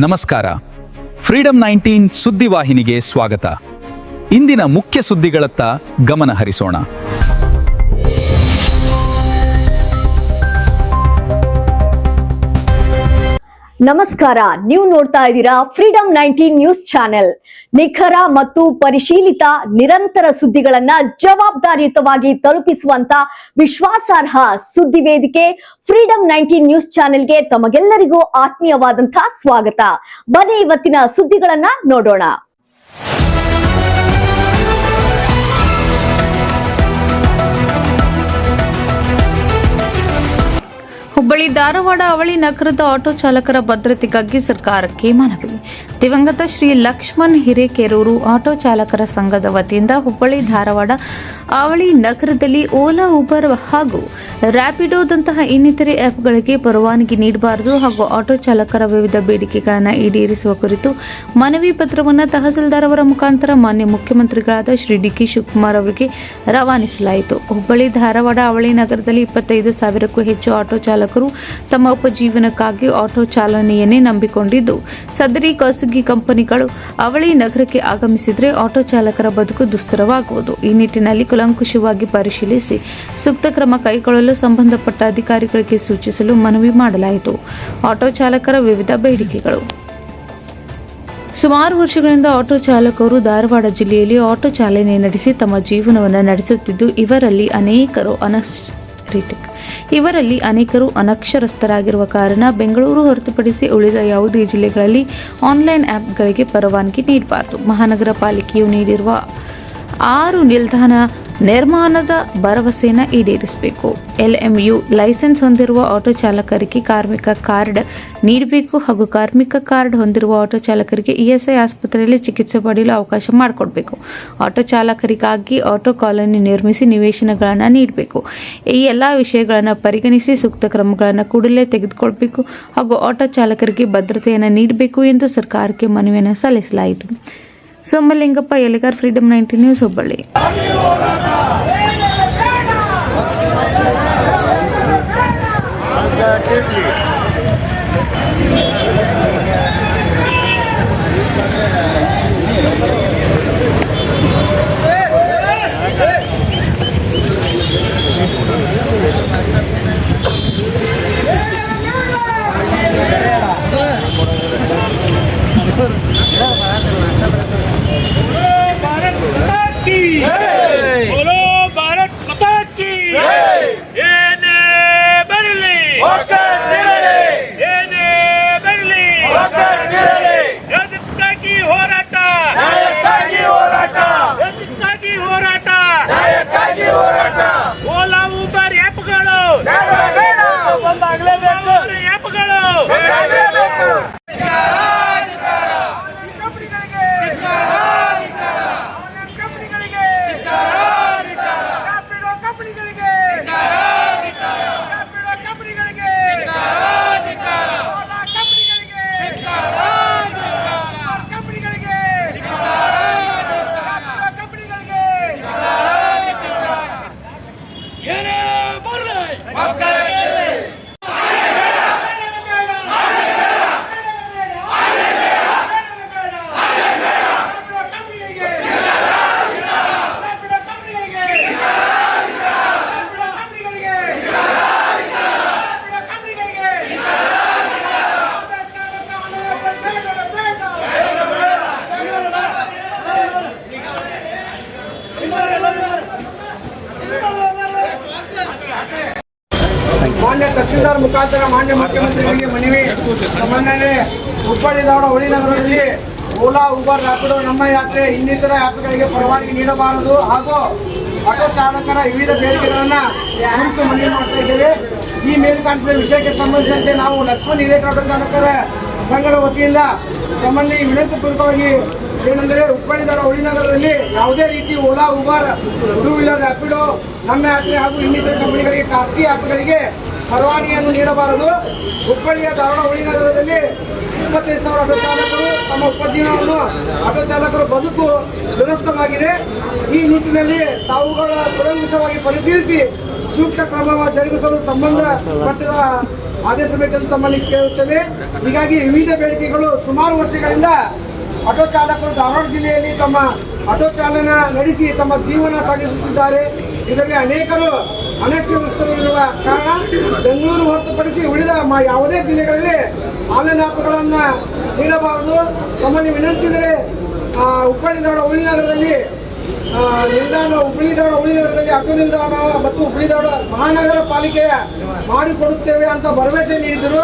ನಮಸ್ಕಾರ. ಫ್ರೀಡಂ 19 ಸುದ್ದಿವಾಹಿನಿಗೆ ಸ್ವಾಗತ. ಇಂದಿನ ಮುಖ್ಯ ಸುದ್ದಿಗಳತ್ತ ಗಮನ ಹರಿಸೋಣ. ನಮಸ್ಕಾರ, ನೀವು ನೋಡ್ತಾ ಇದ್ದೀರಾ ಫ್ರೀಡಂ 19 ನ್ಯೂಸ್ ಚಾನೆಲ್. ನಿಖರ ಮತ್ತು ಪರಿಶೀಲಿತ ನಿರಂತರ ಸುದ್ದಿಗಳನ್ನ ಜವಾಬ್ದಾರಿಯುತವಾಗಿ ತಲುಪಿಸುವಂತ ವಿಶ್ವಾಸಾರ್ಹ ಸುದ್ದಿ ವೇದಿಕೆ ಫ್ರೀಡಂ 19 ನ್ಯೂಸ್ ಚಾನೆಲ್ಗೆ ತಮಗೆಲ್ಲರಿಗೂ ಆತ್ಮೀಯವಾದಂತಹ ಸ್ವಾಗತ. ಬನ್ನಿ ಇವತ್ತಿನ ಸುದ್ದಿಗಳನ್ನ ನೋಡೋಣ. ಹುಬ್ಬಳ್ಳಿ ಧಾರವಾಡ ಅವಳಿ ನಗರದ ಆಟೋ ಚಾಲಕರ ಭದ್ರತೆಗಾಗಿ ಸರ್ಕಾರಕ್ಕೆ ಮನವಿ. ದಿವಂಗತ ಶ್ರೀ ಲಕ್ಷ್ಮಣ್ ಹಿರೇಕೆರೂರು ಆಟೋ ಚಾಲಕರ ಸಂಘದ ವತಿಯಿಂದ ಹುಬ್ಬಳ್ಳಿ ಧಾರವಾಡ ಅವಳಿ ನಗರದಲ್ಲಿ ಓಲಾ, ಉಬರ್ ಹಾಗೂ ರ್ಯಾಪಿಡೋದಂತಹ ಇನ್ನಿತರೆ ಆ್ಯಪ್ಗಳಿಗೆ ಪರವಾನಗಿ ನೀಡಬಾರದು ಹಾಗೂ ಆಟೋ ಚಾಲಕರ ವಿವಿಧ ಬೇಡಿಕೆಗಳನ್ನು ಈಡೇರಿಸುವ ಕುರಿತು ಮನವಿ ಪತ್ರವನ್ನು ತಹಸೀಲ್ದಾರ್ ಅವರ ಮುಖಾಂತರ ಮಾನ್ಯ ಮುಖ್ಯಮಂತ್ರಿಗಳಾದ ಶ್ರೀ ಡಿ.ಕೆ. ಶಿವಕುಮಾರ್ ಅವರಿಗೆ ರವಾನಿಸಲಾಯಿತು. ಹುಬ್ಬಳ್ಳಿ ಧಾರವಾಡ ಅವಳಿ ನಗರದಲ್ಲಿ 25,000ಕ್ಕೂ ಹೆಚ್ಚು ಆಟೋ ಚಾಲಕರು ತಮ್ಮ ಉಪಜೀವನಕ್ಕಾಗಿ ಆಟೋ ಚಾಲನೆಯನ್ನೇ ನಂಬಿಕೊಂಡಿದ್ದು, ಸದರಿ ಖಾಸಗಿ ಕಂಪನಿಗಳು ಅವಳಿ ನಗರಕ್ಕೆ ಆಗಮಿಸಿದರೆ ಆಟೋ ಚಾಲಕರ ಬದುಕು ದುಸ್ತರವಾಗುವುದು. ಈ ನಿಟ್ಟಿನಲ್ಲಿ ಕೂಲಂಕುಷವಾಗಿ ಪರಿಶೀಲಿಸಿ ಸೂಕ್ತ ಕ್ರಮ ಕೈಗೊಳ್ಳಲು ಸಂಬಂಧಪಟ್ಟ ಅಧಿಕಾರಿಗಳಿಗೆ ಸೂಚಿಸಲು ಮನವಿ ಮಾಡಲಾಯಿತು. ಆಟೋ ಚಾಲಕರ ವಿವಿಧ ಬೇಡಿಕೆಗಳು. ಸುಮಾರು ವರ್ಷಗಳಿಂದ ಆಟೋ ಚಾಲಕರು ಧಾರವಾಡ ಜಿಲ್ಲೆಯಲ್ಲಿ ಆಟೋ ಚಾಲನೆ ನಡೆಸಿ ತಮ್ಮ ಜೀವನವನ್ನು ನಡೆಸುತ್ತಿದ್ದು, ಇವರಲ್ಲಿ ಅನೇಕರು ಅನಕ್ಷರಸ್ಥರಾಗಿರುವ ಕಾರಣ ಬೆಂಗಳೂರು ಹೊರತುಪಡಿಸಿ ಉಳಿದ ಯಾವುದೇ ಜಿಲ್ಲೆಗಳಲ್ಲಿ ಆನ್ಲೈನ್ ಆ್ಯಪ್ಗಳಿಗೆ ಪರವಾನಗಿ ನೀಡಬಾರದು. ಮಹಾನಗರ ಪಾಲಿಕೆಯು ನೀಡಿರುವ 6 ನಿಲ್ದಾಣ ನಿರ್ಮಾಣದ ಭರವಸೆಯನ್ನು ಈಡೇರಿಸಬೇಕು. LMU ಲೈಸೆನ್ಸ್ ಹೊಂದಿರುವ ಆಟೋ ಚಾಲಕರಿಗೆ ಕಾರ್ಮಿಕ ಕಾರ್ಡ್ ನೀಡಬೇಕು ಹಾಗೂ ಕಾರ್ಮಿಕ ಕಾರ್ಡ್ ಹೊಂದಿರುವ ಆಟೋ ಚಾಲಕರಿಗೆ ESI ಆಸ್ಪತ್ರೆಯಲ್ಲಿ ಚಿಕಿತ್ಸೆ ಪಡೆಯಲು ಅವಕಾಶ ಮಾಡಿಕೊಡಬೇಕು. ಆಟೋ ಚಾಲಕರಿಗಾಗಿ ಆಟೋ ಕಾಲೋನಿ ನಿರ್ಮಿಸಿ ನಿವೇಶನಗಳನ್ನು ನೀಡಬೇಕು. ಈ ಎಲ್ಲ ವಿಷಯಗಳನ್ನು ಪರಿಗಣಿಸಿ ಸೂಕ್ತ ಕ್ರಮಗಳನ್ನು ಕೂಡಲೇ ತೆಗೆದುಕೊಳ್ಳಬೇಕು ಹಾಗೂ ಆಟೋ ಚಾಲಕರಿಗೆ ಭದ್ರತೆಯನ್ನು ನೀಡಬೇಕು ಎಂದು ಸರ್ಕಾರಕ್ಕೆ ಮನವಿಯನ್ನು ಸಲ್ಲಿಸಲಾಯಿತು. Somalingappa Elegar, freedom 19 news, Hubballi. बोलो भारत माता की ಏನೇ ಬರಲಿ ಏನೇ ಬರಲಿ ಎದಕ್ಕಾಗಿ ಹೋರಾಟ ಓಲಾ, ಉಬರ್ ಆ್ಯಪ್ಗಳು ಮಾನ್ಯ ತಹಸೀಲ್ದಾರ್ ಮುಖಾಂತರ ಮಾನ್ಯ ಮುಖ್ಯಮಂತ್ರಿಗಳಿಗೆ ಮನವಿ. ಸಾಮಾನ್ಯನೇ ಹುಬ್ಬಳ್ಳಿ ಧಾರವಾಡ ಅವಳಿ ನಗರದಲ್ಲಿ ಓಲಾ, ಉಬರ್, ರ್ಯಾಪಿಡೋ, ನಮ್ಮ ಯಾತ್ರೆ ಇನ್ನಿತರ ಆ್ಯಪ್ಗಳಿಗೆ ಪರವಾನಗಿ ನೀಡಬಾರದು ಹಾಗೂ ಆಟೋ ಚಾಲಕರ ವಿವಿಧ ಬೇಡಿಕೆಗಳನ್ನು ಕುರಿತು ಮನವಿ ಮಾಡ್ತಾ ಇದ್ದೇವೆ. ಈ ಮೇಲ್ಕಾಣಿಸಿದ ವಿಷಯಕ್ಕೆ ಸಂಬಂಧಿಸಿದಂತೆ ನಾವು ಲಕ್ಷ್ಮಣ್ ಹಿರೇಕೆರೂರು ಆಟೋ ಚಾಲಕರ ಸಂಘದ ವತಿಯಿಂದ ತಮ್ಮಲ್ಲಿ ವಿನಂತಿ ಪೂರ್ವಕವಾಗಿ ಏನೆಂದರೆ ಹುಬ್ಬಳ್ಳಿ ಧಾರವಾಡ ಅವಳಿ ನಗರದಲ್ಲಿ ಯಾವುದೇ ರೀತಿ ಓಲಾ, ಉಬರ್, 2 ವೀಲರ್, ರ್ಯಾಪಿಡೋ, ನಮ್ಮ ಯಾತ್ರೆ ಹಾಗೂ ಇನ್ನಿತರ ಕಂಪನಿಗಳಿಗೆ ಖಾಸಗಿ ಆ್ಯಪ್ಗಳಿಗೆ ಪರವಾನಗಿಯನ್ನು ನೀಡಬಾರದು. ಹುಬ್ಬಳ್ಳಿಯ ಧಾರವಾಡ ಅವಳಿ ನಗರದಲ್ಲಿ 25,000 ಆಟೋ ಚಾಲಕರು ತಮ್ಮ ಉಪಜೀವನವನ್ನು ಆಟೋ ಚಾಲಕರ ಬದುಕು ದುರಸ್ಥವಾಗಿದೆ. ಈ ನಿಟ್ಟಿನಲ್ಲಿ ತಾವುಗಳ ಕೂಲಂಕುಷವಾಗಿ ಪರಿಶೀಲಿಸಿ ಸೂಕ್ತ ಕ್ರಮ ಜರುಗಿಸಲು ಸಂಬಂಧಪಟ್ಟ ಆದೇಶಿಸಬೇಕೆಂದು ತಮ್ಮಲ್ಲಿ ಕೇಳುತ್ತೇವೆ. ಹೀಗಾಗಿ ವಿವಿಧ ಬೇಡಿಕೆಗಳು ಸುಮಾರು ವರ್ಷಗಳಿಂದ ಆಟೋ ಚಾಲಕರು ಧಾರವಾಡ ಜಿಲ್ಲೆಯಲ್ಲಿ ತಮ್ಮ ಆಟೋ ಚಾಲನ ನಡೆಸಿ ತಮ್ಮ ಜೀವನ ಸಾಗಿಸುತ್ತಿದ್ದಾರೆ. ಇದರಲ್ಲಿ ಅನೇಕರು ಅನಕ್ಷರಸ್ಥರಿರುವ ಕಾರಣ ಬೆಂಗಳೂರು ಹೊರತುಪಡಿಸಿ ಉಳಿದ ಯಾವುದೇ ಜಿಲ್ಲೆಗಳಲ್ಲಿ ಆನ್ಲೈನ್ ಆ್ಯಪ್ಗಳನ್ನು ನೀಡಬಾರದು. ತಮ್ಮಲ್ಲಿ ವಿನಂತಿಸಿದರೆ ಹುಬ್ಬಳ್ಳಿ ಧಾರವಾಡ ಹುಳಿ ನಗರದಲ್ಲಿ ಹುಬ್ಬಳ್ಳಿ ನಗರದಲ್ಲಿ ಆಟೋ ನಿಲ್ದಾಣ ಮತ್ತು ಹುಬ್ಬಳ್ಳಿ ಧಾರವಾಡ ಮಹಾನಗರ ಪಾಲಿಕೆಯ ಮಾಡಿಕೊಡುತ್ತೇವೆ ಅಂತ ಭರವಸೆ ನೀಡಿದರು.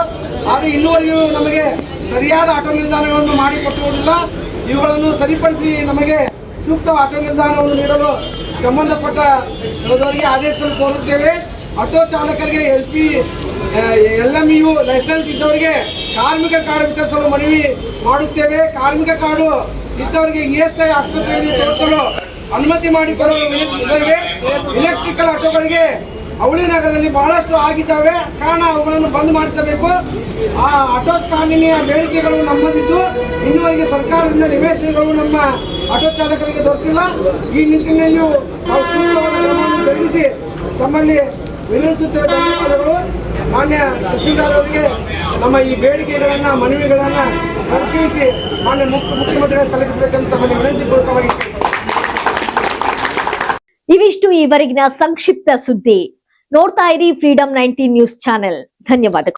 ಆದರೆ ಇನ್ನೂವರೆಗೂ ನಮಗೆ ಸರಿಯಾದ ಆಟೋ ನಿಲ್ದಾಣಗಳನ್ನು ಮಾಡಿಕೊಟ್ಟಿರುವುದಿಲ್ಲ. ಇವುಗಳನ್ನು ಸರಿಪಡಿಸಿ ನಮಗೆ ಸೂಕ್ತ ಆಟೋ ನಿಲ್ದಾಣವನ್ನು ನೀಡಲು ಸಂಬಂಧಪಟ್ಟವರಿಗೆ ಆದೇಶವನ್ನು ಕೋರುತ್ತೇವೆ. ಆಟೋ ಚಾಲಕರಿಗೆ LMU ಲೈಸೆನ್ಸ್ ಇದ್ದವರಿಗೆ ಕಾರ್ಮಿಕ ಕಾರ್ಡ್ ವಿತರಿಸಲು ಮನವಿ ಮಾಡುತ್ತೇವೆ. ಕಾರ್ಮಿಕ ಕಾರ್ಡು ಇದ್ದವರಿಗೆ ESI ಆಸ್ಪತ್ರೆಯಲ್ಲಿ ತೋರಿಸಲು ಅನುಮತಿ ಮಾಡಿಕೊಡಲು ವಿನಂತಿಸುತ್ತೇವೆ. ಇಲೆಕ್ಟ್ರಿಕಲ್ ಆಟೋಗಳಿಗೆ ಅವಳಿ ನಗರದಲ್ಲಿ ಬಹಳಷ್ಟು ಆಗಿದ್ದಾವೆ, ಕಾರಣ ಅವುಗಳನ್ನು ಬಂದ್ ಮಾಡಿಸಬೇಕು. ಆ ಆಟೋ ಕಾನೂನಿನ ಬೇಡಿಕೆಗಳು ನಮ್ಮದಿದ್ದು ಇನ್ನುವರೆಗೆ ಸರ್ಕಾರದಿಂದ ನಿವೇಶನಗಳು ನಮ್ಮ ಆಟೋ ಚಾಲಕರಿಗೆ ದೊರೆತಿಲ್ಲ. ಈ ನಿಟ್ಟಿನಲ್ಲಿಯೂ ನಾವು ಸೂಕ್ತವಾದ ಕ್ರಮವನ್ನು ಜರುಗಿಸಿ ತಮ್ಮಲ್ಲಿ ವಿನಂತಿಸುತ್ತೇವೆ. ಧನ್ಯವಾದಗಳು. ಮಾನ್ಯ ತಹಸೀಲ್ದಾರ್ ಅವರಿಗೆ ನಮ್ಮ ಈ ಬೇಡಿಕೆಗಳನ್ನು ಮನವಿಗಳನ್ನು ಪರಿಶೀಲಿಸಿ ಮಾನ್ಯ ಮುಖ್ಯಮಂತ್ರಿಗಳು ತಲುಪಿಸಬೇಕಂತ ತಮ್ಮಲ್ಲಿ ವಿನಂತಿಪೂರ್ವಕವಾಗಿ. ಇವಿಷ್ಟು ಈವರೆಗಿನ ಸಂಕ್ಷಿಪ್ತ ಸುದ್ದಿ. ನೋಡ್ತಾ ಇರಿ ಫ್ರೀಡಂ 19 ನ್ಯೂಸ್ ಚಾನೆಲ್. ಧನ್ಯವಾದಗಳು.